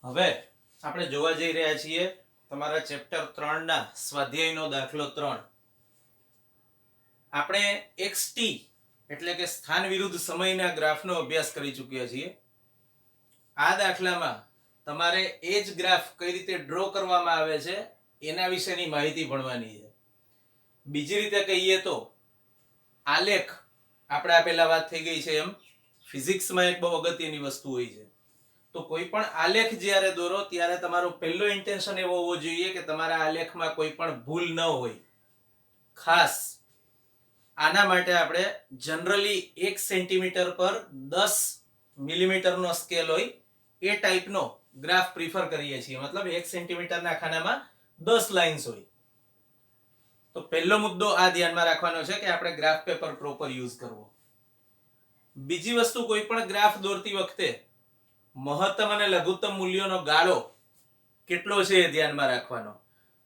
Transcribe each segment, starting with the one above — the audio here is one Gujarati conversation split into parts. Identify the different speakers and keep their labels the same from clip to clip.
Speaker 1: હવે આપણે જોવા જઈ રહ્યા છીએ તમારા ચેપ્ટર 3 ના સ્વાધ્યાયનો દાખલો 3. આપણે xt એટલે કે સ્થાન વિરુદ્ધ સમયના ગ્રાફનો અભ્યાસ કરી ચૂક્યા છીએ. આ દાખલામાં તમારે એ જ ગ્રાફ કઈ રીતે ડ્રો કરવામાં આવે છે એના વિશેની માહિતી ભણવાની છે. બીજી રીતે કહીએ તો આલેખ, આપણે આ પહેલા વાત થઈ ગઈ છે એમ, ફિઝિક્સમાં એક બહુ અગત્યની વસ્તુ હોય છે. તો કોઈ પણ આલેખ જ્યારે દોરો ત્યારે તમારો પહેલો ઇન્ટેન્શન એવો હોવો જોઈએ કે તમારા આલેખમાં કોઈ પણ ભૂલ ન હોય. ખાસ આના માટે આપણે જનરલી 1 સેન્ટીમીટર પર 10 મિલીમીટરનો સ્કેલ હોય એ ટાઈપનો ગ્રાફ પ્રિફર કરીએ છીએ. મતલબ 1 સેન્ટીમીટરના ખાનામાં 10 લાઇન્સ હોય. તો પહેલો મુદ્દો આ ધ્યાનમાં રાખવાનો છે કે આપણે ગ્રાફ પેપર પ્રોપર યુઝ કરવો. બીજી વસ્તુ, કોઈ પણ ગ્રાફ દોરતી વખતે મહત્તમ અને લઘુત્તમ મૂલ્યોનો ગાળો કેટલો છે એ ધ્યાનમાં રાખવાનો.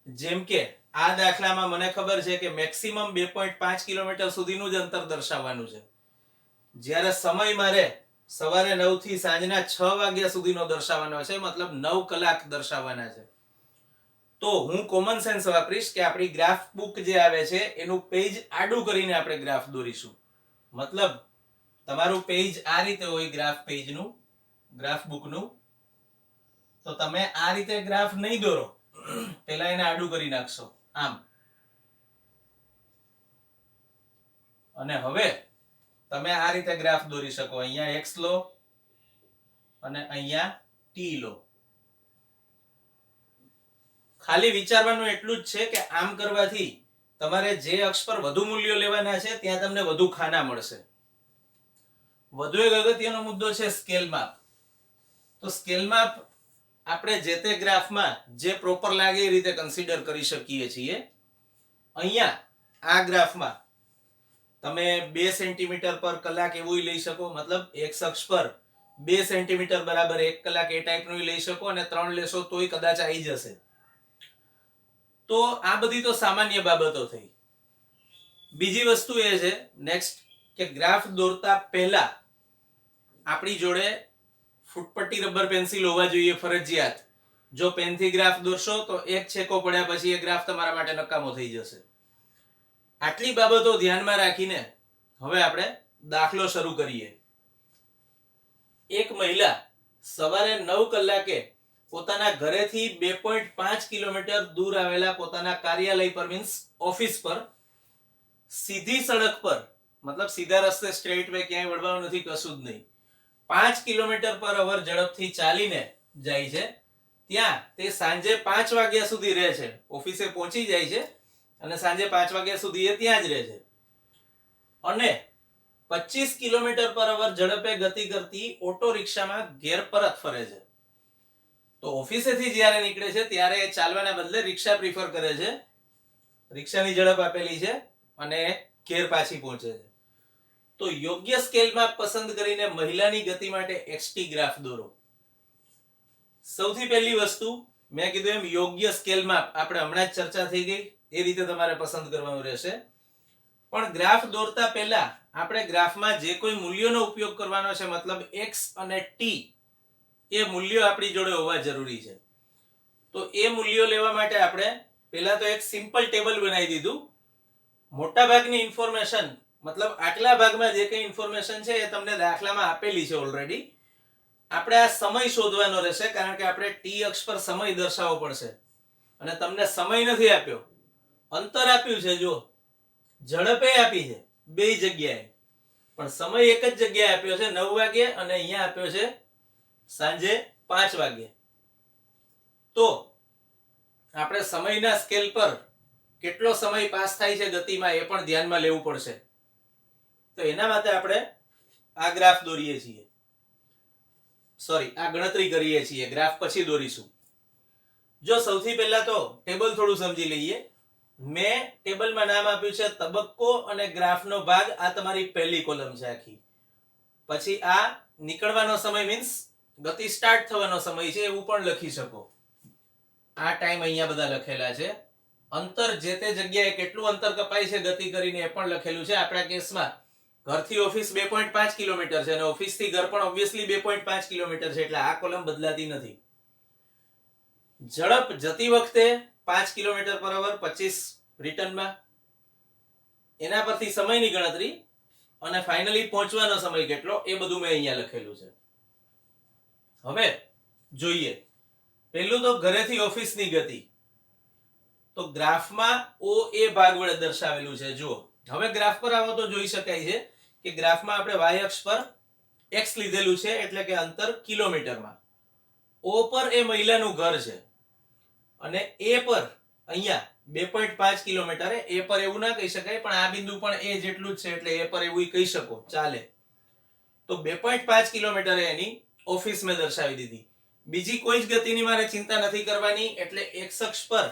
Speaker 1: જેમ કે આ દાખલામાં મને ખબર છે કે મેક્સિમમ 2.5 કિલોમીટર સુધીનું જ અંતર દર્શાવવાનું છે, જ્યારે સમય મારે સવારે 9 થી સાંજના 6 વાગ્યા સુધીનો દર્શાવવાનો છે, મતલબ 9 કલાક દર્શાવવાના છે. તો હું કોમન સેન્સ વાપરીશ કે આપણી ગ્રાફ બુક જે આવે છે એનું પેજ આડું કરીને આપણે ગ્રાફ દોરીશું. મતલબ તમારું પેજ આ રીતે હોય, ગ્રાફ પેજનું, ગ્રાફ બુકનું. તો તમે આ રીતે ગ્રાફ નહીં દોરો, પહેલા એને આડું કરી નાખશો આમ, અને હવે તમે આ રીતે ગ્રાફ દોરી શકો. અહીંયા x લો અને અહીંયા t લો. ખાલી વિચારવાનું એટલું જ છે કે આમ કરવાથી તમારે જે અક્ષ પર વધુ મૂલ્યો લેવાના છે ત્યાં તમને વધુ ખાના મળશે. વધુ એક અગત્યનો મુદ્દો છે સ્કેલ માપ. તો સ્કેલ માપ આપણે જે તે ગ્રાફમાં જે પ્રોપર લાગે એ રીતે કન્સિડર કરી શકીએ છીએ. અહીંયા આ ગ્રાફમાં તમે 2 સેન્ટીમીટર પર કલાક એવું લઈ શકો, મતલબ x અક્ષ પર 2 સેન્ટીમીટર બરાબર 1 કલાક એ ટાઈપનું લઈ શકો, અને 3 લેશો તોય કદાચ આવી જશે. તો આ બધી તો સામાન્ય બાબતો થઈ. બીજી વસ્તુ એ છે નેક્સ્ટ કે ગ્રાફ દોરતા પહેલા આપણી જોડે ફૂટપટ્ટી, રબર, પેન્સિલ હોવા જોઈએ ફરજિયાત. જો પેનથી ગ્રાફ દોરશો તો એક છેકો પડ્યા પછી એ ગ્રાફ તમારા માટે નકામો થઈ જશે. આટલી બાબતો ધ્યાનમાં રાખીને હવે આપણે દાખલો શરૂ કરીએ. એક મહિલા સવારે 9 કલાકે પોતાના ઘરેથી 2.5 કિલોમીટર દૂર આવેલા પોતાના કાર્યાલય પર, મીન્સ ઓફિસ પર, સીધી સડક પર, મતલબ સીધા રસ્તે સ્ટ્રેટ વે, ક્યાંય વળવાનું નથી, કશું જ નહીં, 5 કિલોમીટર પર અવર ઝડપથી ચાલીને જાય છે. ત્યાં તે સાંજે 5 વાગ્યા સુધી રહે છે. ઓફિસે પહોંચી જાય છે અને સાંજે 5 વાગ્યા સુધી એ ત્યાં જ રહે છે. અને 25 કિલોમીટર પર અવર ઝડપે ગતિ કરતી ઓટો રિક્ષામાં ઘેર પરત ફરે છે. તો ઓફિસેથી જ્યારે નીકળે છે ત્યારે એ ચાલવાના બદલે રિક્ષા પ્રિફર કરે છે. રિક્ષાની ઝડપ આપેલી છે અને ઘેર પાછી પહોંચે છે. તો યોગ્ય સ્કેલ માપ પસંદ કરીને મહિલાની ગતિ માટે xt ગ્રાફ દોરો. સૌથી પહેલી વસ્તુ મેં કીધું એમ, યોગ્ય સ્કેલ માપ આપણે હમણાં જ ચર્ચા થઈ ગઈ એ રીતે તમારે પસંદ કરવાનું રહેશે. પણ ગ્રાફ દોરતા પહેલા આપણે ગ્રાફમાં જે કોઈ મૂલ્યોનો ઉપયોગ કરવાનો છે, મતલબ x અને t, એ મૂલ્યો આપણી જોડે હોવા જરૂરી છે. તો એ મૂલ્યો લેવા માટે આપણે પહેલા તો એક સિમ્પલ ટેબલ બનાવી દીધું. મોટા ભાગની ઇન્ફોર્મેશન, મતલબ આટલા ભાગમાં જે કંઈ ઇન્ફોર્મેશન છે એ તમને દાખલામાં આપેલી છે ઓલરેડી. આપણે આ સમય શોધવાનો રહેશે, કારણ કે આપણે t અક્ષ પર સમય દર્શાવવો પડશે. અને તમને સમય નથી આપ્યો, અંતર આપ્યું છે, જો ઝડપે આપી છે બે જગ્યાએ, પણ સમય એક જ જગ્યાએ આપ્યો છે, 9 વાગે, અને અહીંયા આપ્યો છે સાંજે 5 વાગે. તો આપણે સમયના સ્કેલ પર કેટલો સમય પાસ થાય છે ગતિમાં એ પણ ધ્યાનમાં લેવું પડશે. તો એના માટે આપણે આ ગ્રાફ દોરીએ છીએ, આ ગણતરી કરીએ છીએ. ગ્રાફ પછી દોરીશું. જો સૌથી પહેલા તો ટેબલ થોડું સમજી લઈએ. મેં ટેબલમાં નામ આપ્યું છે તબક્કો અને ગ્રાફનો ભાગ. આ તમારી પહેલી કોલમ છે આખી. પછી આ નીકળવાનો સમય, મીન્સ ગતિ સ્ટાર્ટ થવાનો સમય છે, એવું પણ લખી શકો. આ ટાઈમ અહીંયા બધા લખેલા છે. અંતર, જે તે જગ્યાએ કેટલું અંતર કપાય છે ગતિ કરીને, એ પણ લખેલું છે. આપણા કેસમાં ઘરથી ઓફિસ 2.5 કિલોમીટર છે અને ઓફિસથી ઘર પણ ઓબ્વિયસલી 2.5 કિલોમીટર છે, એટલે આ કોલમ બદલાતી નથી. ઝડપ જતી વખતે 5 કિલોમીટર પર અવર, 25 રિટર્નમાં, એના પરથી સમયની ગણતરી અને ફાઇનલી પહોંચવાનો સમય કેટલો એ બધું મેં અહીંયા લખેલું છે. હવે જોઈએ, પહેલું તો ઘરેથી ઓફિસની ગતિ. તો ગ્રાફમાં ઓ એ ભાગ વડે દર્શાવેલું છે. જુઓ, હવે ગ્રાફ પર આવો તો જોઈ શકાય છે કે ગ્રાફમાં આપણે વાય અક્ષ પર x લીધેલું છે, એટલે કે અંતર કિલોમીટરમાં. ઓ પર એ મહિલાનું ઘર છે અને એ પર અહીંયા 2.5 કિલોમીટર. એ પર એવું ના કહી શકાય, પણ આ બિંદુ પણ એ જેટલું જ છે એટલે એ પર એવું કહી શકો, ચાલે. તો 2.5 કિલોમીટર એની ઓફિસ મેં દર્શાવી દીધી. બીજી કોઈ જ ગતિની મારે ચિંતા નથી કરવાની, એટલે x અક્ષ પર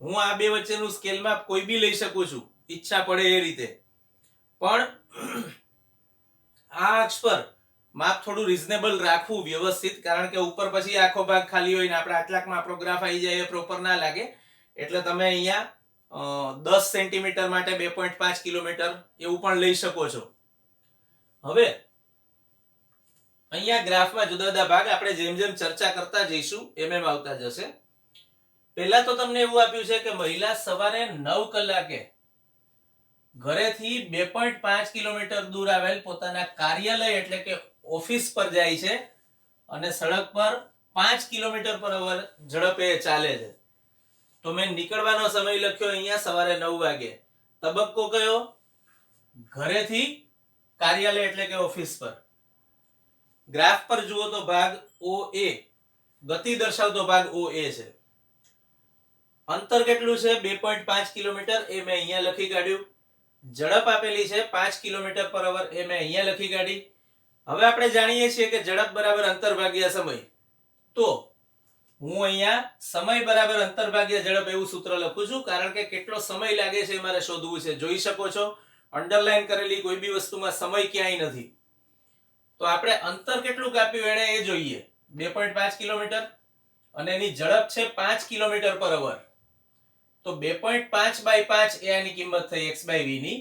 Speaker 1: હું આ બે વચ્ચેનું સ્કેલ માપ કોઈ બી લઈ શકું છું, ઈચ્છા પડે એ રીતે. પણ આ અક્ષ પર માપ થોડું રીઝનેબલ રાખવું, વ્યવસ્થિત, કારણ કે ઉપર પછી આખો ભાગ ખાલી હોય ને આપણે આટલાકમાં આપણો ગ્રાફ આવી જાય એ પ્રોપર ના લાગે. એટલે તમે અહીંયા 10 સેન્ટીમીટર માટે 2.5 કિલોમીટર એવું પણ લઈ શકો છો. હવે અહીંયા ગ્રાફમાં જુદા જુદા ભાગ આપણે જેમ જેમ ચર્ચા કરતા જઈશું એમ એમ આવતા જશે. પહેલા તો તમને એવું આપ્યું છે કે મહિલા સવારે 9 કલાકે ઘરેથી 2.5 કિલોમીટર દૂર આવેલ પોતાના કાર્યાલય એટલે કે ઓફિસ પર જાય છે અને સડક પર 5 કિલોમીટર પર અવર ઝડપે ચાલે છે. તો મેં નીકળવાનો સમય લખ્યો અહીંયા સવારે 9 વાગે. તબક્કો કયો? ઘરેથી કાર્યાલય એટલે કે ઓફિસ પર. ગ્રાફ પર જુઓ તો ભાગ OA, ગતિ દર્શાવતો ભાગ OA છે. અંતર કેટલું છે? 2.5 કિલોમીટર, એ મેં અહીંયા લખી કાઢ્યું. ઝડપ આપેલી છે 5 કિલોમીટર પર અવર, એ મેં અહીંયા લખી કાઢી. હવે આપણે જાણીએ છીએ કે ઝડપ બરાબર અંતર ભાગ્યા સમય. તો હું અહીંયા સમય બરાબર અંતર ભાગ્યા ઝડપ એવું સૂત્ર લખું છું, કારણ કે કેટલો સમય લાગે છે એ મારે શોધવું છે. જોઈ શકો છો અંડરલાઈન કરેલી કોઈ બી વસ્તુમાં સમય ક્યાંય નથી. તો આપણે અંતર કેટલું કાપ્યું એને એ જોઈએ. 2.5 કિલોમીટર અને એની ઝડપ છે 5 કિલોમીટર પર અવર. તો 2.5 બાય 5 એ આની કિંમત થઈ x બાય v ની,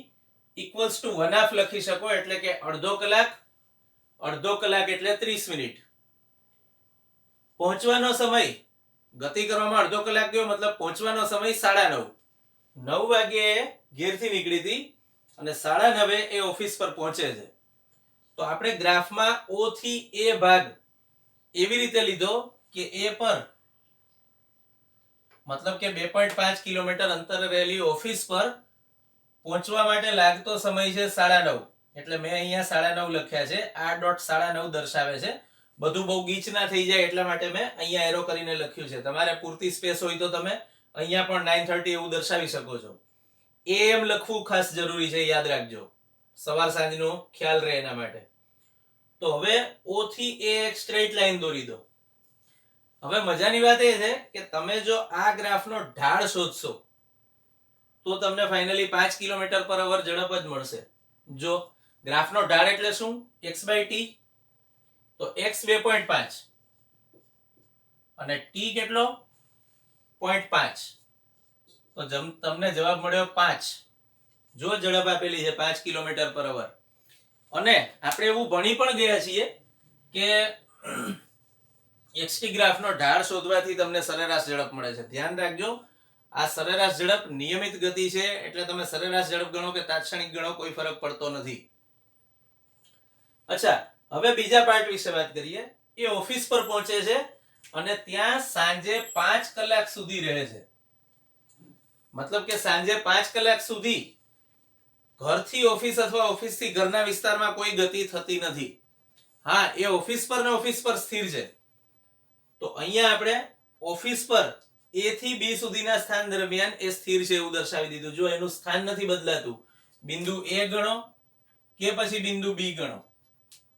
Speaker 1: ઇક્વલ્સ ટુ 1/2 લખી શકો, એટલે કે અડધો કલાક. અડધો કલાક એટલે 30 મિનિટ. પહોંચવાનો સમય, ગતિ કરવામાં અડધો કલાક ગયો, મતલબ પહોંચવાનો સમય 9:30. 9 વાગ્યે ઘેરથી નીકળી હતી અને 9:30 એ ઓફિસ પર પહોંચે છે. તો આપણે ગ્રાફમાં O થી A ભાગ એવી રીતે લીધો કે A પર મતલબ કે 2.5 કિલોમીટર અંતરે રહેલી ઓફિસ પર પહોંચવા માટે લાગતો સમય છે 9:30. એટલે મેં અહીંયા 9:30 લખ્યા છે. આ ડોટ 9:30 દર્શાવે છે. બધું બહુ ગીચ ના થઈ જાય એટલા માટે મેં અહીંયા એરો કરીને લખ્યું છે. તમારે પૂરતી સ્પેસ હોય તો તમે અહીંયા પણ 9:30 એવું દર્શાવી શકો છો. AM લખવું ખાસ જરૂરી છે, યાદ રાખજો, સવાર સાંજનો ખ્યાલ રહે એના માટે. તો હવે O થી A એક સ્ટ્રેટ લાઈન દોરી દો. હવે મજાની વાત એ છે કે તમે જો આ ગ્રાફનો ઢાળ શોધશો તો તમને ફાઇનલી 5 કિલોમીટર પર અવર ઝડપ જ મળશે. જો ગ્રાફનો ઢાળ એટલે શું? x by t. તો x 2.5 અને t કેટલો? 0.5. તો તમને જવાબ મળ્યો 5. જો ઝડપ આપેલી છે 5 કિલોમીટર પર અવર. અને આપણે એવું ભણી પણ ગયા છીએ કે xt ગ્રાફનો ઢાળ શોધવાથી તમને સરેરાશ ઝડપ મળે છે. ધ્યાન રાખજો, આ સરેરાશ ઝડપ નિયમિત ગતિ છે, એટલે તમે સરેરાશ ઝડપ ગણો કે તાત્ક્ષણિક ગણો કોઈ ફરક પડતો નથી. અચ્છા, હવે બીજા પાર્ટ વિશે વાત કરીએ. એ ઓફિસ પર પહોંચે છે અને ત્યાં સાંજે 5 કલાક સુધી રહે છે. મતલબ કે સાંજે 5 કલાક સુધી ઘરથી ઓફિસ અથવા ઓફિસથી ઘરના વિસ્તારમાં કોઈ ગતિ થતી નથી. હા, એ ઓફિસ પર ને ઓફિસ પર સ્થિર છે. તો અહીંયા આપણે ઓફિસ પર A થી B સુધીના સ્થાન દરમિયાન એ સ્થિર છે એવું દર્શાવી દીધું. જો એનું સ્થાન નથી બદલાતું, બિંદુ A ગણો કે પછી બિંદુ B ગણો,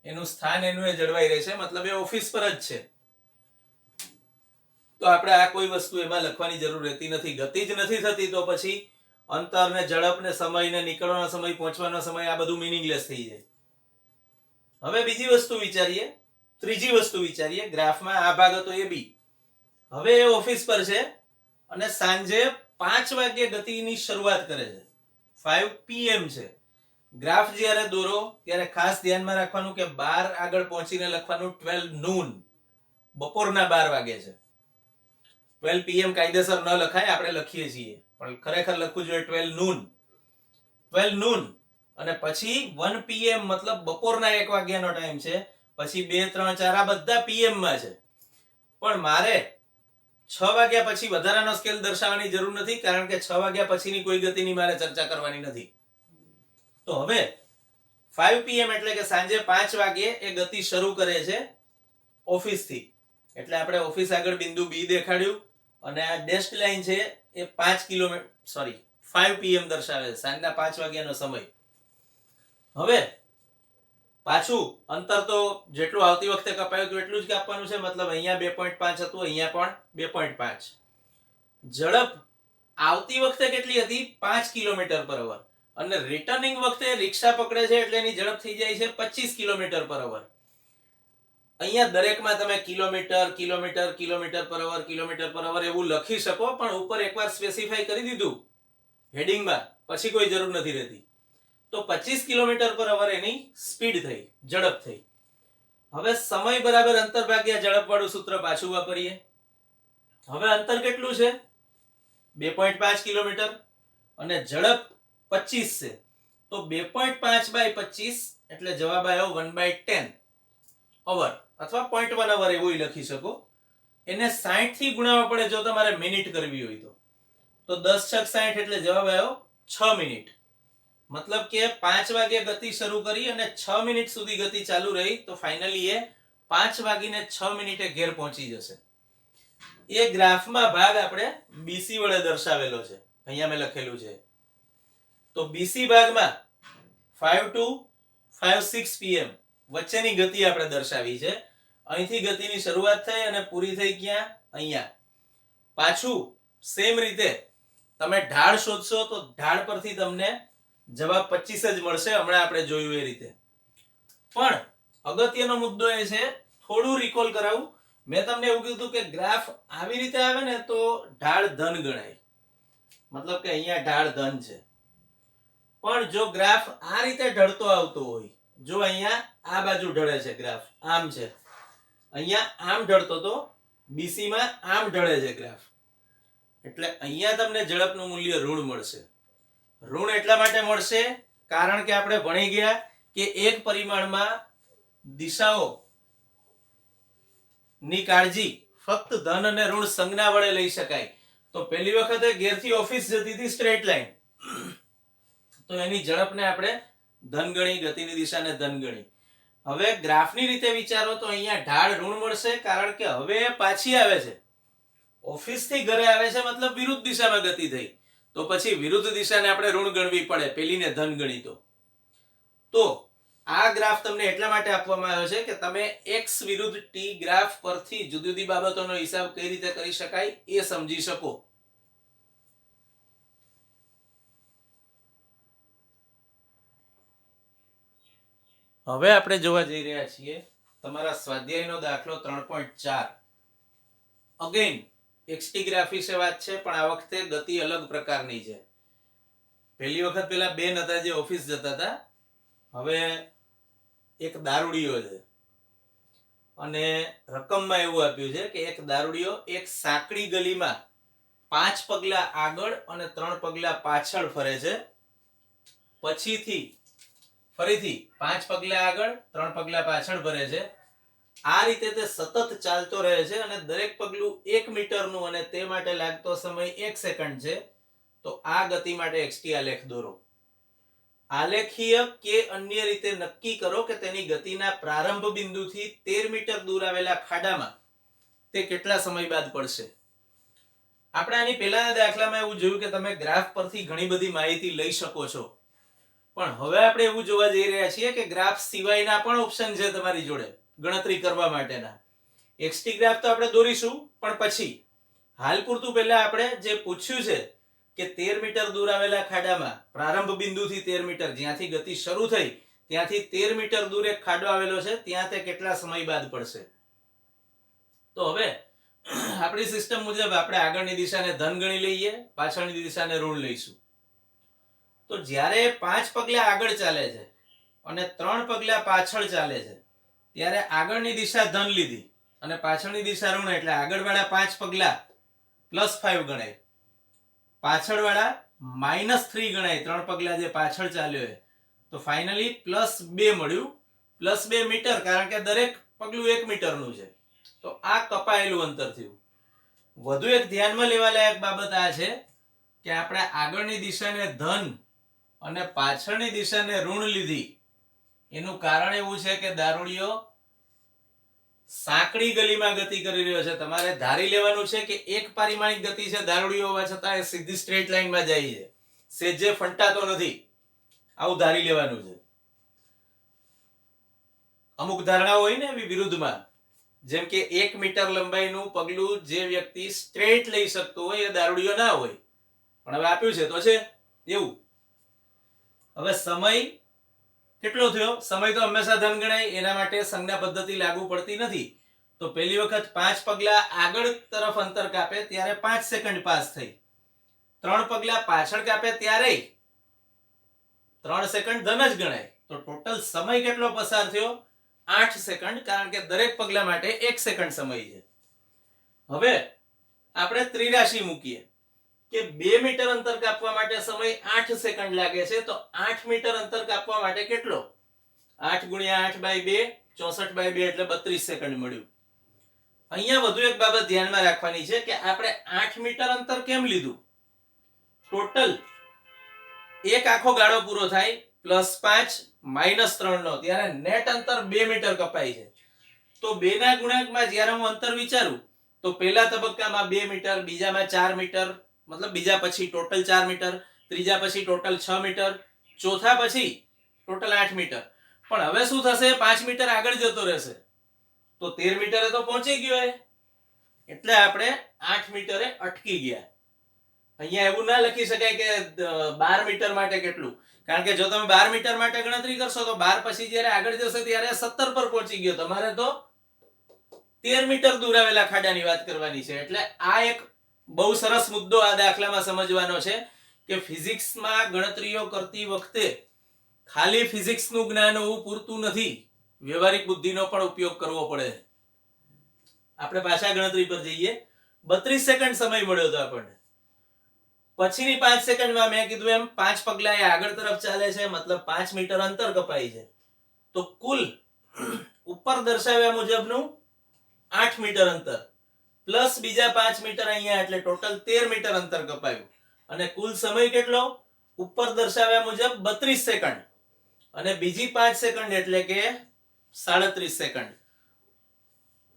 Speaker 1: એનું સ્થાન એનું એ જળવાઈ રહેશે, મતલબ એ ઓફિસ પર જ છે. તો આપણે આ કોઈ વસ્તુ એમાં લખવાની જરૂર રહેતી નથી. ગતિ જ નથી થતી તો પછી અંતર ને ઝડપ ને સમય ને નીકળવાનો સમય, પહોંચવાનો સમય, આ બધું મીનિંગલેસ થઈ જાય. હવે બીજી વસ્તુ વિચારીએ, ત્રીજી વસ્તુ વિચારીએ. ગ્રાફમાં આ ભાગ હતો AB. હવે એ ઓફિસ પર છે અને સાંજે 5 વાગ્યે ગતિની શરૂઆત કરે છે. 5 PM છે. ગ્રાફ જ્યારે દોરો ત્યારે ખાસ ધ્યાનમાં રાખવાનું કે 12 આગળ પહોંચીને લખવાનું 12 noon, બપોરના 12 વાગે છે. 12 PM કાયદેસર ન લખાય, આપણે લખીએ છીએ, પણ ખરેખર લખવું જોઈએ 12 નૂન. 12 નૂન અને પછી 1 PM મતલબ બપોરના 1 વાગ્યાનો ટાઈમ છે, પછી 2, 3, 4 આ બધા PM માં છે. પણ મારે 6 વાગ્યા પછી વધારાનો સ્કેલ દર્શાવવાની જરૂર નથી, કારણ કે 6 વાગ્યા પછીની કોઈ ગતિની મારે ચર્ચા કરવાની નથી. તો હવે 5 PM એટલે કે સાંજે 5 વાગ્યે એ ગતિ શરૂ કરે છે ઓફિસથી. એટલે આપણે ઓફિસ આગળ બિંદુ B દેખાડ્યું અને આ ડેસ્ડ લાઈન છે એ 5 કિલોમીટર 5 PM દર્શાવે છે, સાંજના 5 વાગ્યાનો સમય. હવે પાછું અંતર તો જેટલું આવતી વખતે કપાયું હતું એટલું જ કાપવાનું છે, મતલબ અહીંયા 2.5 હતું, અહીંયા પણ 2.5. ઝડપ આવતી વખતે કેટલી હતી? 5 કિલોમીટર પર અવર, અને રિટર્નિંગ વખતે રિક્ષા પકડે છે એટલે એની ઝડપ થઈ જાય છે 25 કિલોમીટર પર અવર. અહીંયા દરેકમાં તમે કિલોમીટર કિલોમીટર કિલોમીટર પર અવર કિલોમીટર પર અવર એવું લખી શકો, પણ ઉપર એકવાર સ્પેસિફાઈ કરી દીધું હેડિંગમાં, પછી કોઈ જરૂર નથી રહેતી. તો 25 કિલોમીટર પર અવર એની સ્પીડ થઈ, ઝડપ થઈ. હવે સમય બરાબર અંતર ભાગ્યા ઝડપ વાળું સૂત્ર પાછું વાપરીએ. હવે અંતર કેટલું છે? 2.5 કિલોમીટર અને ઝડપ 25 છે, તો 2.5/25 એટલે જવાબ આવ્યો 1/10 અવર, અથવા 0.1 અવર એવું લખી શકો. એને 60 થી ગુણાવવા પડે જો તમારે મિનિટ કરવી હોય તો 10 × 60 એટલે જવાબ આવ્યો 6 મિનિટ. મતલબ કે 5 વાગે ગતિ શરૂ કરી અને 6 મિનિટ સુધી ગતિ ચાલુ રહી, તો ફાઇનલી એ 5:06 મિનિટે ઘેર પહોંચી જશે. એ ગ્રાફમાં ભાગ આપણે BC વડે દર્શાવેલો છે, અહીંયા મેં લખેલું છે. તો BC ભાગમાં 5 to 5:06 PM વચ્ચેની ગતિ આપણે દર્શાવી છે. અહીંથી ગતિની શરૂઆત થઈ અને પૂરી થઈ ક્યાં? અહીંયા. પાછું સેમ રીતે તમે ઢાળ શોધશો તો ઢાળ પરથી તમને જવાબ 25 જ મળશે, હમણાં આપણે જોયું એ રીતે. પણ અગત્યનો મુદ્દો એ છે, થોડું રિકોલ કરાવું. મેં તમને એવું કીધું કે ગ્રાફ આવી રીતે આવે ને તો ઢાળ ધન ગણાય, મતલબ કે અહીંયા ઢાળ ધન છે. પણ જો ગ્રાફ આ રીતે ઢળતો આવતો હોય, જો અહીંયા આ બાજુ ઢળે છે ગ્રાફ, આમ છે, અહીંયા આમ ઢળતો તો BC માં આમ ઢળે છે ગ્રાફ, એટલે અહીંયા તમને ઝડપનું મૂલ્ય ઋણ મળશે. ઋણ એટલા માટે મળશે કારણ કે આપણે ભણી ગયા કે એક પરિમાણમાં દિશાઓ ની કાળજી ફક્ત ધન અને ઋણ સંજ્ઞા વડે લઈ શકાય. તો પહેલી વખતે ઘેરથી ઓફિસ જતી હતી સ્ટ્રેટ લાઈન, તો એની ઝડપને આપણે ધન ગણી, ગતિની દિશાને ધન ગણી. હવે ગ્રાફની રીતે વિચારો તો અહીંયા ઢાળ ઋણ મળશે, કારણ કે હવે પાછી આવે છે, ઓફિસથી ઘરે આવે છે, મતલબ વિરુદ્ધ દિશામાં ગતિ થઈ, તો પછી વિરુદ્ધ દિશાને આપણે ઋણ ગણવી પડે, પેલીને ધન ગણી. તો આ ગ્રાફ તમને એટલા માટે આપવામાં આવ્યો છે કે તમે x વિરુદ્ધ t ગ્રાફ પરથી જુદી જુદી બાબતોનો હિસાબ કઈ રીતે કરી શકાય એ સમજી શકો. હવે આપણે જોવા જઈ રહ્યા છીએ તમારા સ્વાધ્યાયનો દાખલો 3.4. અગેન xt ગ્રાફ વિશે વાત છે, પણ આ વખતે ગતિ અલગ પ્રકારની છે. પહેલી વખત પેલા બેન હતા જે ઓફિસ જતા હતા, હવે એક દારૂડિયો છે અને રકમમાં એવું આપ્યું છે કે એક દારૂડિયો એક સાંકડી ગલીમાં 5 પગલા આગળ અને 3 પગલા પાછળ ફરે છે, પછીથી ફરીથી 5 પગલા આગળ 3 પગલા પાછળ ફરે છે. આ રીતે તે સતત ચાલતો રહે છે અને દરેક પગલું 1 મીટરનું અને તે માટે લાગતો સમય 1 સેકન્ડ છે. તો આ ગતિ માટે xt આલેખ દોરો. આલેખીય કે અન્ય રીતે નક્કી કરો કે તેની ગતિના પ્રારંભ બિંદુથી 13 મીટર દૂર આવેલા ખાડામાં તે કેટલા સમય બાદ પડશે. આપણે આની પહેલાના દાખલામાં એવું જોયું કે તમે ગ્રાફ પરથી ઘણી બધી માહિતી લઈ શકો છો, પણ હવે આપણે એવું જોવા જઈ રહ્યા છીએ કે ગ્રાફ સિવાયના પણ ઓપ્શન છે તમારી જોડે ગણતરી કરવા માટેના. xt ગ્રાફ તો આપણે દોરીશું, પણ પછી હાલ પૂરતું પહેલા આપણે જે પૂછ્યું છે કે 13 મીટર દૂર આવેલા ખાડામાં પ્રારંભ બિંદુથી 13 મીટર, જ્યાંથી ગતિ શરૂ થઈ ત્યાંથી 13 મીટર દૂર એક ખાડો આવેલો છે, ત્યાં તે કેટલા સમય બાદ પડશે. તો હવે આપણી સિસ્ટમ મુજબ આપણે આગળની દિશાને ધન ગણી લઈએ, પાછળની દિશાને ઋણ લઈશું. તો જ્યારે 5 પગલા આગળ ચાલે છે અને 3 પગલા પાછળ ચાલે છે, ત્યારે આગળની દિશા ધન લીધી અને પાછળની દિશા ઋણ, એટલે આગળવાળા 5 પગલા +5 ગણાય, પાછળવાળા -3 ગણાય, 3 પગલા જે પાછળ ચાલ્યો હોય, તો ફાઇનલી +2 મળ્યું, +2 મીટર, કારણ કે દરેક પગલું 1 મીટરનું છે. તો આ કપાયેલું અંતર થયું. વધુ એક ધ્યાનમાં લેવા લાયક બાબત આ છે કે આપણે આગળની દિશાને ધન અને પાછળની દિશાને ઋણ લીધી. એનું કારણ એવું છે કે દારૂડિયો સાંકડી ગલીમાં ગતિ કરી રહ્યો છે. તમારે ધારી લેવાનું છે કે એક પારિમાણિક ગતિ છે, દારૂડિયો હોવા છતાં એ સીધી સ્ટ્રેટ લાઈનમાં જાય છે, સેજે ફંટાતો નથી. આવું ધારી લેવાનું છે. અમુક ધારણાઓ હોય ને એવી વિરુદ્ધમાં, જેમ કે 1 મીટર લંબાઈનું પગલું જે વ્યક્તિ સ્ટ્રેટ લઈ શકતો હોય એ દારૂડિયો ના હોય, પણ હવે આપ્યું છે તો છે એવું. હવે સમય કેટલો થયો? સમય તો હંમેશા ધન ગણાય, એના માટે સંજ્ઞા પદ્ધતિ લાગુ પડતી નથી. તો પહેલી વખત 5 પગલા આગળ તરફ અંતર કાપે ત્યારે 5 સેકન્ડ પાસ થઈ. 3 પગલા પાછળ કાપે ત્યારે 3 સેકન્ડ ધન જ ગણાય. તો ટોટલ સમય કેટલો પસાર થયો? 8 સેકન્ડ, કારણ કે દરેક પગલા માટે 1 સેકન્ડ સમય છે. હવે આપણે ત્રિરાશી મૂકીએ કે 2 મીટર અંતર કાપવા માટે સમય 8 સેકન્ડ લાગે છે, તો 8 મીટર અંતર કાપવા માટે કેટલો? 8 × 8/2 64/2 એટલે 32 સેકન્ડ મળ્યું. અહીંયા વધુ એક બાબત ધ્યાનમાં રાખવાની છે કે આપણે 8 મીટર અંતર કેમ લીધું? ટોટલ એક આખો ગાળો પૂરો થાય +5 -3 નો, ત્યારે નેટ અંતર 2 મીટર કપાય છે. તો 2 ના ગુણાંકમાં જ્યારે હું અંતર વિચારું તો પહેલા તબક્કામાં 2 મીટર, બીજામાં 4 મીટર, મતલબ બીજા પછી ટોટલ 4 મીટર, ત્રીજા પછી ટોટલ 6 મીટર, ચોથા પછી ટોટલ 8 મીટર. પણ હવે શું થશે? 5 મીટર આગળ જતો રહેશે, તો 13 મીટરે તો પહોંચી ગયો, એટલે આપણે 8 મીટરે અટકી ગયા. અહીંયા એવું ના લખી શકાય કે 12 મીટર માટે કેટલું, કારણ કે જો તમે 12 મીટર માટે ગણતરી કરશો તો 12 પછી જ્યારે આગળ જશે ત્યારે 17 પર પહોંચી ગયો. તમારે તો 13 મીટર દૂર આવેલા ખાડાની વાત કરવાની છે. એટલે આ એક બહુ સરસ મુદ્દો આ દાખલામાં સમજવાનો છે કે ફિઝિક્સમાં ગણતરીઓ કરતી વખતે ખાલી ફિઝિક્સનું જ્ઞાન હોવું પૂરતું નથી, વ્યવહારિક બુદ્ધિનો પણ ઉપયોગ કરવો પડે. આપણે પાછા ગણતરી પર જઈએ. 32 સેકન્ડ સમય મળ્યો હતો આપણને. પછીની 5 સેકન્ડમાં મેં કીધું એમ 5 પગલા એ આગળ તરફ ચાલે છે, મતલબ 5 મીટર અંતર કપાય છે. તો કુલ ઉપર દર્શાવ્યા મુજબનું 8 મીટર અંતર પ્લસ બીજા 5 મીટર અહીંયા, એટલે ટોટલ 13 મીટર અંતર કપાયું. અને કુલ સમય કેટલો? ઉપર દર્શાવ્યા મુજબ 32 સેકન્ડ અને બીજી 5 સેકન્ડ એટલે કે 37 સેકન્ડ.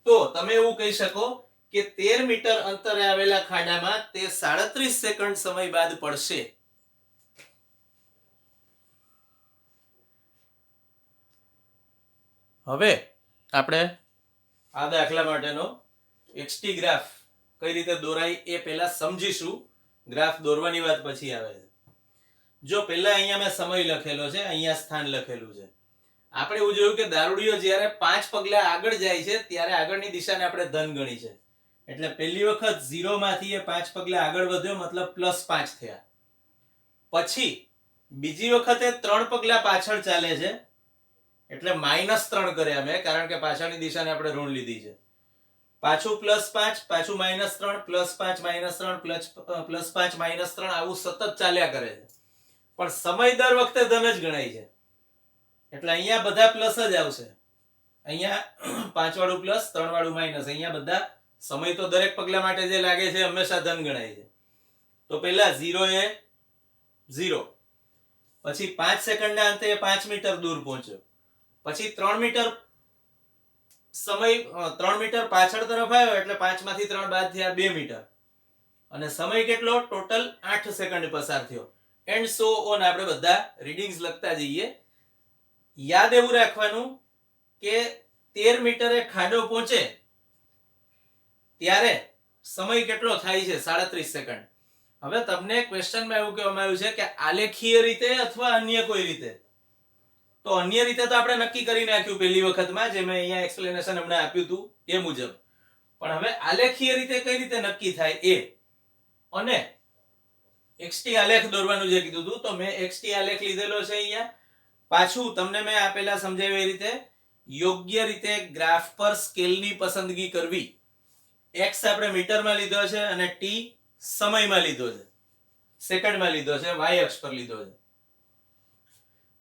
Speaker 1: તો તમે એવું કહી શકો કે 13 મીટર અંતરે આવેલા ખાડામાં તે 37 સેકન્ડ સમય બાદ પડશે. હવે આપણે આ દાખલા માટેનો XT ગ્રાફ કઈ રીતે દોરાય એ પહેલા સમજીશું. ગ્રાફ દોરવાની વાત પછી આવે છે. જો પહેલા અહીંયા મેં સમય લખેલો છે, અહીંયા સ્થાન લખેલું છે. આપણે એવું જોયું કે દારૂડિયો જ્યારે 5 પગલા આગળ જાય છે ત્યારે આગળની દિશાને આપણે ધન ગણી છે, એટલે પહેલી વખત 0 માંથી એ 5 પગલા આગળ વધ્યો, મતલબ +5 થયા. પછી બીજી વખતે 3 પગલા પાછળ ચાલે છે, એટલે -3 કર્યા મેં, કારણ કે પાછળની દિશાને આપણે ઋણ લીધી છે. પાછું +5, પાછું -3, +5 -3, +5 -3, આવું સતત ચાલ્યા કરે છે. પણ સમય દર વખતે ધન જ ગણાય છે, એટલે અહીંયા બધા પ્લસ જ આવશે. અહીંયા 5 વાળું પ્લસ, 3 વાળું માઇનસ, અહીંયા બધા સમય તો દરેક પગલા માટે જે લાગે છે હંમેશા ધન ગણાય છે. તો પહેલા 0 એ 0, પછી 5 સેકન્ડના અંતે 5 મીટર દૂર પહોંચ્યો, પછી 3 મીટર સમય 3 મીટર પાછળ તરફ આવ્યો, એટલે 5 માંથી 3 બાદ થયા 2 મીટર, અને સમય કેટલો? ટોટલ 8 સેકન્ડ પસાર થયો. એન્ડ સો ઓન આપણે બધા રીડિંગ્સ લખતા જઈએ. યાદ એવું રાખવાનું કે 13 મીટરે ખાડો પહોંચે ત્યારે સમય કેટલો થાય છે? 37 સેકન્ડ. હવે તમને ક્વેશ્ચનમાં એવું કહેવામાં આવ્યું છે કે આલેખીય રીતે અથવા અન્ય કોઈ રીતે. તો અન્ય રીતે તો આપણે નક્કી કરી નાખ્યું પહેલી વખતમાં, જે મેં અહીંયા એક્સપ્લેનેશન હમણાં આપ્યું હતું એ મુજબ. પણ હવે આલેખીય રીતે કઈ રીતે નક્કી થાય એ, અને XT આલેખ દોરવાનું જે કીધું હતું, તો મેં XT આલેખ લીધેલો છે અહીંયા. પાછું તમને મેં આપેલા સમજાવ્યા એ રીતે યોગ્ય રીતે ગ્રાફ પર સ્કેલની પસંદગી કરવી, x આપણે મીટરમાં લીધો છે અને t સમયમાં લીધો છે, સેકન્ડમાં લીધો છે, y અક્ષ પર લીધો છે.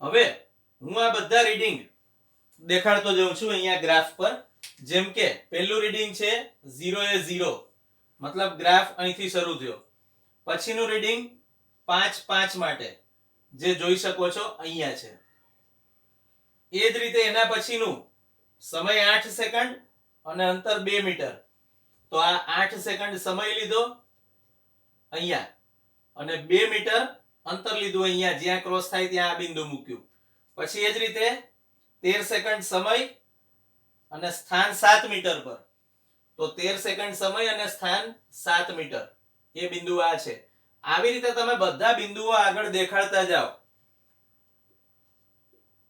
Speaker 1: હવે હું આ બધા રીડિંગ દેખાડતો જાઉં છું અહીંયા ગ્રાફ પર. જેમ કે પહેલું રીડિંગ છે 0 એ 0, મતલબ ગ્રાફ અહીંથી શરૂ થયો. પછીનું રીડિંગ 5 5 માટે, જે જોઈ શકો છો અહીંયા છે. એ જ રીતે એના પછીનું સમય 8 સેકન્ડ અને અંતર 2 મીટર. તો આ 8 સેકન્ડ સમય લીધો અહીંયા અને 2 મીટર અંતર લીધું અહીંયા, જ્યાં ક્રોસ થાય ત્યાં આ બિંદુ મૂક્યું. પછી એ જ રીતે 13 સેકન્ડ સમય અને સ્થાન 7 મીટર પર. તો 13 સેકન્ડ સમય અને સ્થાન 7 મીટર, એ બિંદુ આ છે. આવી રીતે તમે બધા બિંદુઓ આગળ દેખાડતા જાઓ.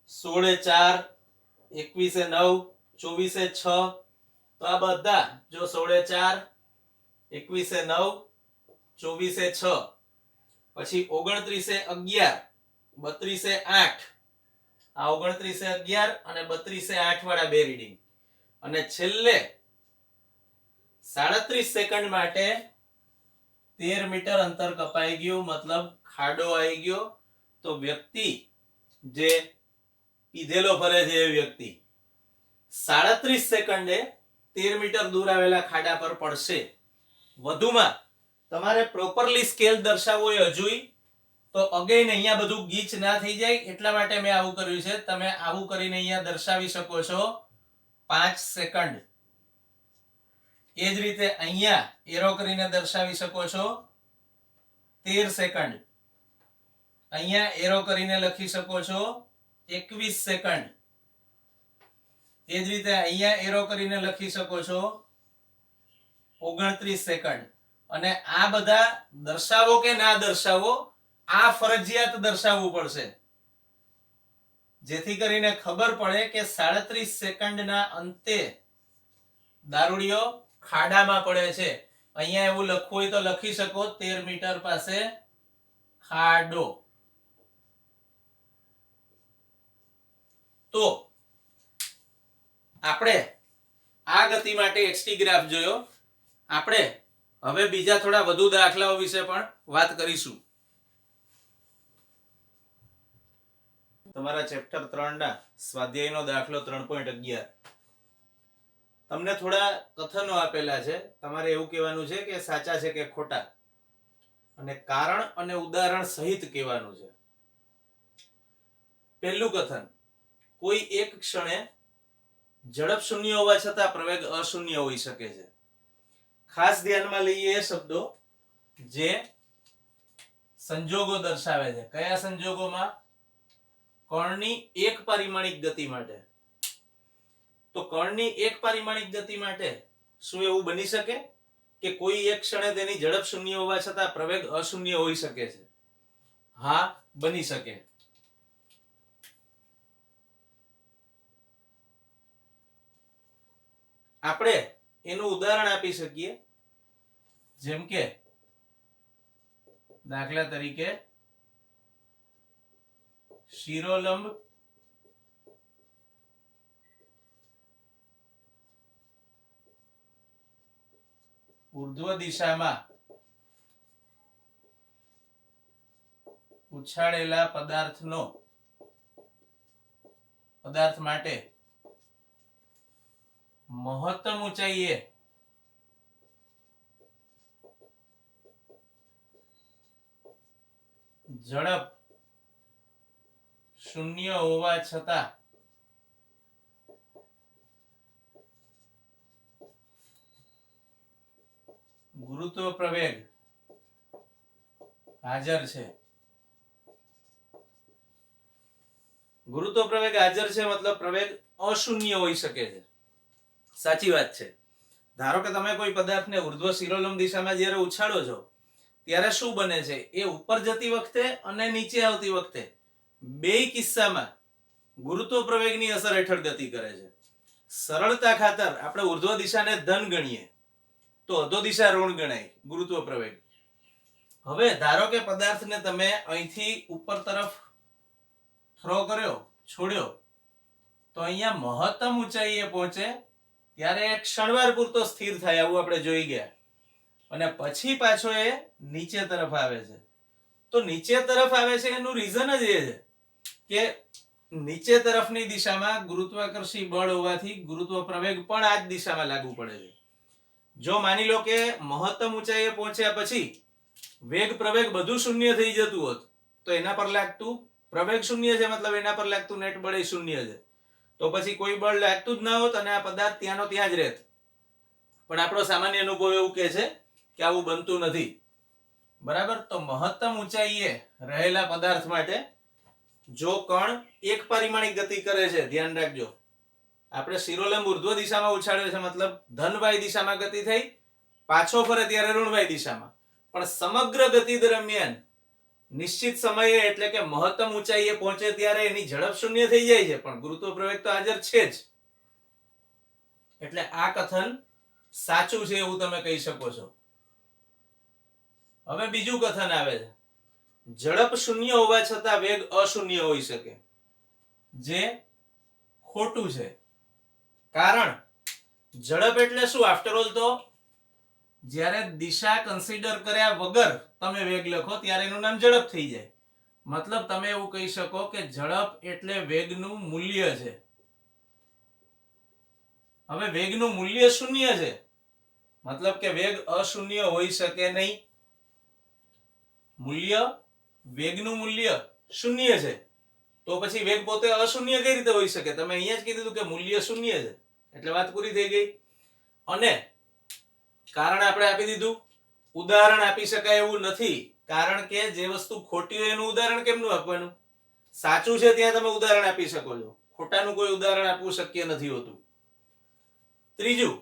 Speaker 1: 16 એ 4, 21 એ 9, 24 એ 6. તો આ બધા જો 16 એ 4, 21 એ 9, 24 એ 6, પછી 29 એ 11, 32 એ 8. આ 29 એ 11 અને 32 એ 8 વાળા બે રીડિંગ. અને છેલ્લે 37 સેકન્ડ માટે 13 મીટર અંતર કપાઈ ગયું, મતલબ ખાડો આવી ગયો. તો વ્યક્તિ જે પીધેલો ફરે છે એ વ્યક્તિ 37 સેકન્ડે 13 મીટર દૂર આવેલા ખાડા પર પડશે. વધુમાં તમારે પ્રોપરલી સ્કેલ દર્શાવવો હોય હજુય, તો અગેન અહીંયા બધું ગીચ ના થઈ જાય એટલા માટે મેં આવું કર્યું છે. તમે આવું કરીને અહીંયા દર્શાવી શકો છો 5 સેકન્ડ. એ જ રીતે અહીંયા એરો કરીને દર્શાવી શકો છો 13 સેકન્ડ. અહીંયા એરો કરીને લખી શકો છો 21 સેકન્ડ. એ જ રીતે અહીંયા એરો કરીને લખી શકો છો 29 સેકન્ડ. અને આ બધા દર્શાવો કે ના દર્શાવો, આ ફરજિયાત દર્શાવવું પડશે, જેથી કરીને ખબર પડે કે 37 સેકન્ડના અંતે દારૂડિયો ખાડામાં પડે છે. અહીંયા એવું લખવું હોય તો લખી શકો 13 મીટર પાસે ખાડો. તો આપણે આ ગતિ માટે xt ગ્રાફ જોયો. આપણે હવે બીજા થોડા વધુ દાખલાઓ વિશે પણ વાત કરીશું. તમારા ચેપ્ટર 3 ના સ્વાધ્યાયનો દાખલો 3.11. તમને થોડા કથનો આપેલા છે. તમારે એવું કહેવાનું છે કે સાચા છે કે ખોટા, અને કારણ અને ઉદાહરણ સહિત કહેવાનું છે. પહેલું કથન: કોઈ એક ક્ષણે ઝડપ શૂન્ય હોવા છતાં પ્રવેગ અશૂન્ય હોઈ શકે છે. ખાસ ધ્યાનમાં લઈએ એ શબ્દો જે સંજોગો દર્શાવે છે. કયા સંજોગોમાં? કણની એક પરિમાણિક ગતિ માટે. તો કણની એક પરિમાણિક ગતિ માટે શું એવું બની શકે કે કોઈ એક ક્ષણે તેની ઝડપ શૂન્ય હોવા છતાં પ્રવેગ અશૂન્ય હોઈ શકે છે? હા, બની શકે. આપણે એનું ઉદાહરણ આપી શકીએ. જેમ કે દાખલા તરીકે શિરોલંબ ઉર્ધ્વ દિશામાં ઉછાળેલા પદાર્થ માટે મહત્તમ ઊંચાઈએ ઝડપ શૂન્ય હોવા છતાં ગુરુત્વ પ્રવેગ હાજર છે. ગુરુત્વ પ્રવેગ હાજર છે મતલબ પ્રવેગ અશૂન્ય હોઈ શકે છે. સાચી વાત છે. ધારો કે તમે કોઈ પદાર્થને ઉર્ધ્વ શિરોલંબ દિશામાં જ્યારે ઉછાળો છો ત્યારે શું બને છે? એ ઉપર જતી વખતે અને નીચે આવતી વખતે બેય કિસ્સામાં ગુરુત્વ પ્રવેગની અસર હેઠળ ગતિ કરે છે. સરળતા ખાતર આપણે ઉર્ધ્વ દિશાને ધન ગણીએ તો અધો દિશા ઋણ ગણાય ગુરુત્વ પ્રવેગ. હવે ધારો કે પદાર્થને તમે અહીંથી ઉપર તરફ થ્રો કર્યો, છોડ્યો, તો અહીંયા મહત્તમ ઊંચાઈએ પહોંચે ત્યારે ક્ષણવાર પૂરતો સ્થિર થાય આવું આપણે જોઈ ગયા, અને પછી પાછો એ નીચે તરફ આવે છે. તો નીચે તરફ આવે છે એનું રીઝન જ એ છે કે નીચે તરફની દિશામાં ગુરુત્વાકર્ષી બળ હોવાથી ગુરુત્વ પ્રવેગ પણ આ જ દિશામાં લાગુ પડે છે. જો માની લો કે મહત્તમ ઊંચાઈએ પહોંચ્યા પછી વેગ પ્રવેગ બધું શૂન્ય થઈ જતું હોત તો એના પર લાગતું પ્રવેગ શૂન્ય છે, મતલબ એના પર લાગતું નેટ બળ એ શૂન્ય છે, તો પછી કોઈ બળ લાગતું જ ના હોત અને આ પદાર્થ ત્યાંનો ત્યાં જ રહેત. પણ આપણો સામાન્ય અનુભવ એવું કહે છે કે આવું બનતું નથી. બરાબર. તો મહત્તમ ઊંચાઈએ રહેલા પદાર્થ માટે જો કણ એક પરિમાણિક ગતિ કરે છે, ધ્યાન રાખજો, આપણે શિરોલંબ ઉર્ધ્વ દિશામાં ઉછાળ્યો છે, મતલબ ધન દિશામાં ગતિ થઈ, પાછો ફરે ત્યારે ઋણ દિશામાં, પણ સમગ્ર ગતિ દરમિયાન નિશ્ચિત સમયે એટલે કે મહત્તમ ઊંચાઈએ પહોંચે ત્યારે એની ઝડપ શૂન્ય થઈ જાય છે, પણ ગુરુત્વ પ્રવેગ તો હાજર છે જ. એટલે આ કથન સાચું છે એવું તમે કહી શકો છો. હવે બીજું કથન આવે છે, ઝડપ શૂન્ય હોવા છતાં વેગ અશૂન્ય હોઈ શકે, જે ખોટું છે. કારણ ઝડપ એટલે શું? આફ્ટર ઓલ તો જ્યારે દિશા કન્સિડર કર્યા વગર તમે વેગ લખો ત્યારે એનું નામ ઝડપ થઈ જાય. મતલબ તમે એવું કહી શકો કે ઝડપ એટલે વેગનું મૂલ્ય છે. હવે વેગનું મૂલ્ય શૂન્ય છે, મતલબ કે વેગ અશૂન્ય હોઈ શકે નહીં. વેગનું મૂલ્ય શૂન્ય છે તો પછી વેગ પોતે અશૂન્ય કઈ રીતે હોઈ શકે? તમે અહીંયા જ કીધું કે મૂલ્ય શૂન્ય છે એટલે વાત પૂરી થઈ ગઈ. અને કારણ આપણે આપી દીધું, ઉદાહરણ આપી શકાય એવું નથી, કારણ કે જે વસ્તુ ખોટી હોય એનું ઉદાહરણ કેમનું આપવાનું? સાચું છે ત્યાં તમે ઉદાહરણ આપી શકો છો, ખોટાનું કોઈ ઉદાહરણ આપવું શક્ય નથી હોતું. ત્રીજું,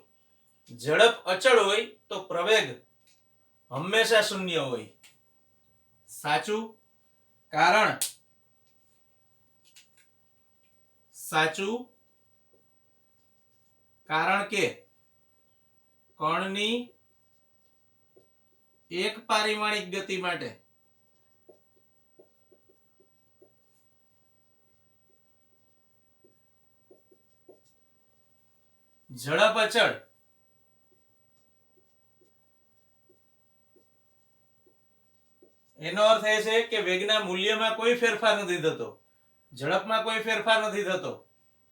Speaker 1: ઝડપ અચળ હોય તો પ્રવેગ હંમેશા શૂન્ય હોય. સાચું. કારણ કે કણની એક પરિમાણિક ગતિ માટે ઝડપ અચળ એનો અર્થ એ છે કે વેગના મૂલ્યમાં કોઈ ફેરફાર નથી થતો, ઝડપમાં કોઈ ફેરફાર નથી થતો.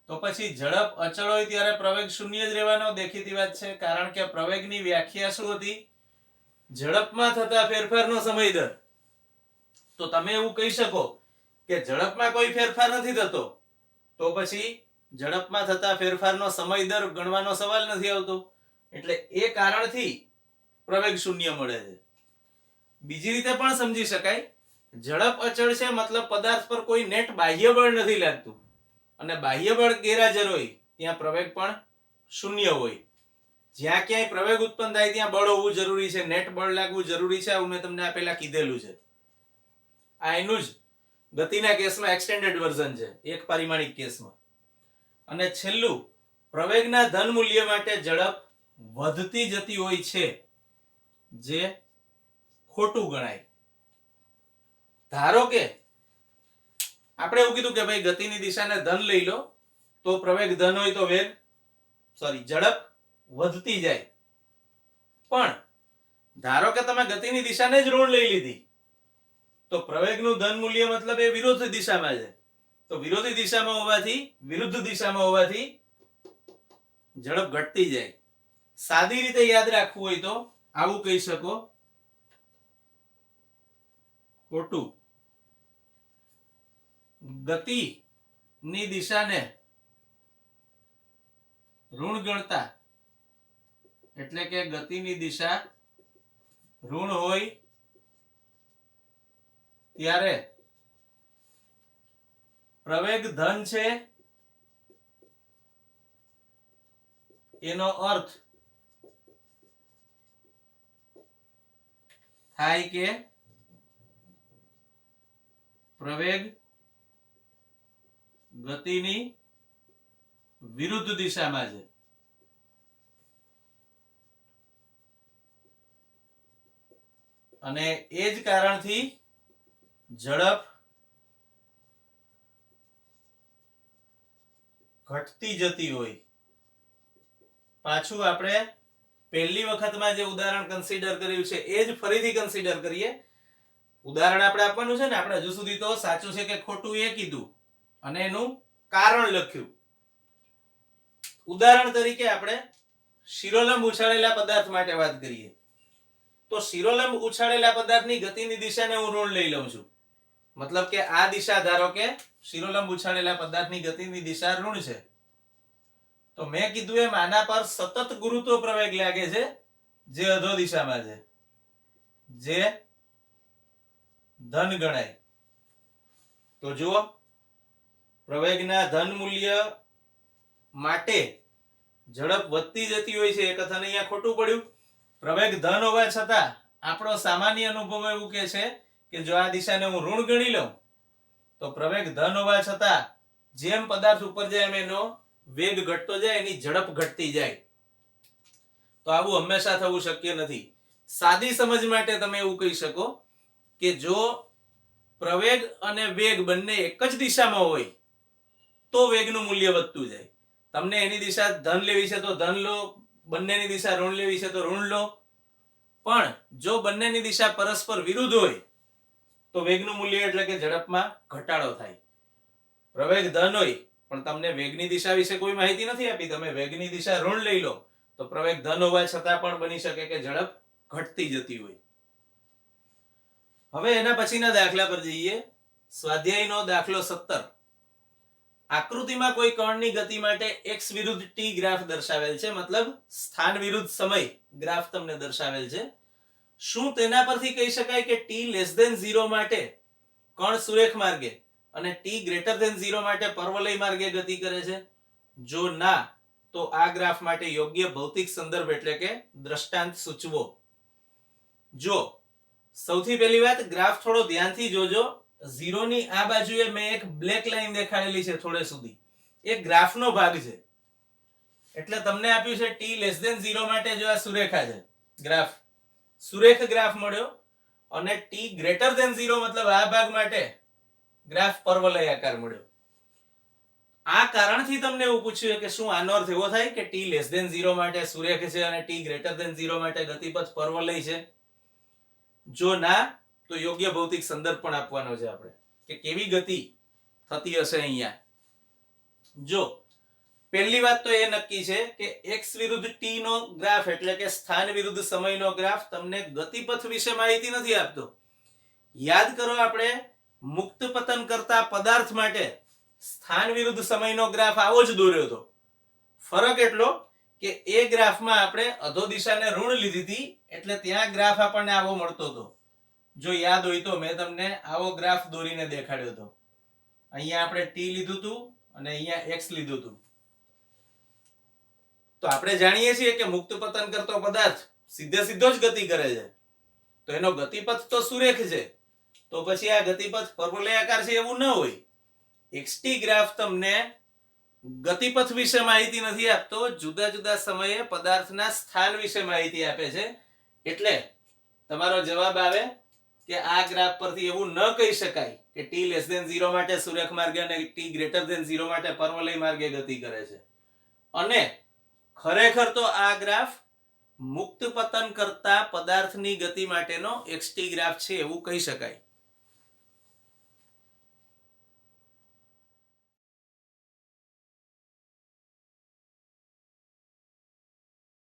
Speaker 1: તો પછી ઝડપ અચળ હોય ત્યારે પ્રવેગ શૂન્ય જ રહેવાનો, દેખીતી વાત છે. કારણ કે પ્રવેગની વ્યાખ્યા શું હતી? ઝડપમાં થતા ફેરફારનો સમય દર. તો તમે એવું કહી શકો કે ઝડપમાં કોઈ ફેરફાર નથી થતો, તો પછી ઝડપમાં થતા ફેરફારનો સમય દર ગણવાનો સવાલ નથી આવતો. એટલે એ કારણથી પ્રવેગ શૂન્ય મળે છે. બીજી રીતે પણ સમજી શકાય, ઝડપ અચળ છે મતલબ પદાર્થ પર કોઈ નેટ બાહ્ય બળ નથી લાગતું, અને બાહ્ય બળ ગેરહાજર હોય ત્યાં પ્રવેગ પણ શૂન્ય હોય. જ્યાં ક્યાંય પ્રવેગ ઉત્પન્ન થાય ત્યાં બળ હોવું જરૂરી છે, નેટ બળ લાગવું જરૂરી છે. આવું મેં તમને આ પહેલા કીધેલું છે. આ એનું જ ગતિના કેસમાં એક્સટેન્ડેડ વર્ઝન છે, એક પરિમાણિક કેસમાં. અને છેલ્લું, પ્રવેગના ધન મૂલ્ય માટે ઝડપ વધતી જતી હોય છે, જે ખોટું ગણાય. ધારો કે આપણે એવું કીધું કે ભાઈ ગતિની દિશાને ધન લઈ લો તો પ્રવેગ ધન હોય તો ઝડપ વધતી જાય. પણ ધારો કે તમે ગતિની દિશાને જ ઋણ લઈ લીધી તો પ્રવેગનું ધન મૂલ્ય મતલબ એ વિરુદ્ધ દિશામાં છે. તો વિરુદ્ધ દિશામાં હોવાથી ઝડપ ઘટતી જાય. સાદી રીતે યાદ રાખવું હોય તો આવું કહી શકો, ખોટું. ગતિની દિશાને ઋણ ગણતા એટલે કે ગતિની દિશા ઋણ હોય ત્યારે પ્રવેગ ધન છે એનો અર્થ થાય કે પ્રવેગ ગતિની વિરુદ્ધ દિશામાં છે. અને એ જ કારણથી ઝડપ ઘટતી જતી હોય. પાછું આપણે પહેલી વખતમાં જે ઉદાહરણ કન્સિડર કર્યું છે એ જ ફરીથી કન્સિડર કરીએ. ઉદાહરણ આપણે આપવાનું છે ને, આપણે હજુ સુધી તો સાચું છે કે ખોટું એ કીધું અને એનું કારણ લખ્યું. ઉદાહરણ તરીકે આપણે શિરોલંબ ઉછાળેલા પદાર્થ માટે વાત કરીએ તો શિરોલંબ ઉછાળેલા પદાર્થની ગતિની દિશાને હું ઋણ લઈ લઉં છું. મતલબ કે આ દિશા ધારો કે શિરોલંબ ઉછાળેલા પદાર્થની ગતિની દિશા ઋણ છે, તો મેં કીધું એમ આના પર સતત ગુરુત્વ પ્રવેગ લાગે છે જે અધો દિશામાં છે, જે ધન ગણાય. તો જુઓ, પ્રવેગના ધન મૂલ્ય માટે ઝડપ વધતી જતી હોય છે. એ કથન અહીંયા ખોટું પડ્યું. પ્રવેગ ધન હોવા છતાં આપણો સામાન્ય અનુભવ એવું કહે છે કે જો આ દિશાને હું ઋણ ગણી લઉં તો પ્રવેગ ધન હોવા છતાં જેમ પદાર્થ ઉપર જાય એમ એનો વેગ ઘટતો જાય, એની ઝડપ ઘટતી જાય. તો આવું હંમેશા થવું શક્ય નથી. સાદી સમજ માટે તમે એવું કહી શકો કે જો પ્રવેગ અને વેગ બંને એક જ દિશામાં હોય તો વેગનું મૂલ્ય વધતું જાય. તમને એની દિશા ધન લેવી છે તો ધન લો, બંનેની દિશા ઋણ લેવી છે તો ઋણ લો. પણ જો બંનેની દિશા પરસ્પર વિરુદ્ધ હોય તો વેગનું મૂલ્ય એટલે કે ઝડપમાં ઘટાડો થાય. પ્રવેગ ધન હોય પણ તમને વેગની દિશા વિશે કોઈ માહિતી નથી આપી, તમે વેગની દિશા ઋણ લઈ લો તો પ્રવેગ ધન હોવા છતાં પણ બની શકે કે ઝડપ ઘટતી જતી હોય. હવે એના પછીના દાખલા પર જઈએ. સ્વાધ્યાયનો દાખલો 17. આકૃતિમાં કોઈ કણની ગતિ માટે x વિરુદ્ધ t ગ્રાફ દર્શાવેલ છે, મતલબ સ્થાન વિરુદ્ધ સમય ગ્રાફ તમને દર્શાવેલ છે. શું તેના પરથી કહી શકાય કે t લેસ ધેન 0 માટે કણ સુરેખ માર્ગે અને t ગ્રેટર ધેન 0 માટે પર્વલય માર્ગે ગતિ કરે છે? જો ના, તો આ ગ્રાફ માટે યોગ્ય ભૌતિક સંદર્ભ એટલે કે દ્રષ્ટાંત સૂચવો. જો સૌથી પહેલી વાત, ગ્રાફ થોડો ધ્યાનથી જોજો. 0 ની આ બાજુએ મેં એક બ્લેક લાઈન દેખાડેલી છે થોડે સુધી, એ ગ્રાફનો ભાગ છે. એટલે તમને આપ્યું છે t લેસ ધેન 0 માટે જો આ સુરેખા છે ગ્રાફ, સુરેખ ગ્રાફ મળ્યો, અને t ગ્રેટર ધેન 0 મતલબ આ ભાગ માટે ગ્રાફ પર્વલયાકાર મળ્યો. આ કારણથી તમને એવું પૂછ્યું કે શું આનો અર્થ એવો થાય કે t લેસ ધેન 0 માટે સુરેખ છે અને t ગ્રેટર ધેન 0 માટે ગતિપથ પર્વલય છે? જો ના, તો યોગ્ય ભૌતિક સંદર્ભ પણ આપવાનો છે આપણે કે કેવી ગતિ થતી હશે અહીંયા. જો પહેલી વાત તો એ નક્કી છે કે x વિરુદ્ધ t નો ગ્રાફ એટલે કે સ્થાન વિરુદ્ધ સમયનો ગ્રાફ તમને ગતિપથ વિશે માહિતી નથી આપતો. યાદ કરો, આપણે મુક્ત પતન કરતા પદાર્થ માટે સ્થાન વિરુદ્ધ સમયનો ગ્રાફ આવો જ દોર્યો હતો. ફરક એટલો કે એ ગ્રાફમાં આપણે અધો દિશાને ઋણ લીધી હતી, એટલે ત્યાં ગ્રાફ આપણને આવો મળતો હતો. જો યાદ હોય તો મેં તમને આવો ગ્રાફ દોરીને દેખાડ્યો હતો. અહીંયા આપણે t લીધું હતું અને અહીંયા x લીધું હતું. તો આપણે જાણીએ છીએ કે મુક્ત પતન કરતો પદાર્થ સીધે સીધો જ ગતિ કરે છે, તો એનો ગતિપથ તો સુરેખ છે. તો પછી આ ગતિપથ પર્વલયાકાર છે એવું ન હોય. xt ગ્રાફ તમને ગતિપથ વિશે માહિતી નથી આપતો, જુદા જુદા સમયે પદાર્થના સ્થાન વિશે માહિતી આપે છે. એટલે તમારો જવાબ આવે કે આ ગ્રાફ પરથી એવું ન કહી શકાય કે t લેસ ધેન 0 માટે સુરેખ માર્ગે અને t ગ્રેટર ધેન 0 માટે પર્વલય માર્ગે ગતિ કરે છે. અને ખરેખર તો આ ગ્રાફ મુક્ત પતન કરતા પદાર્થની ગતિ માટેનો xt ગ્રાફ છે એવું કહી શકાય.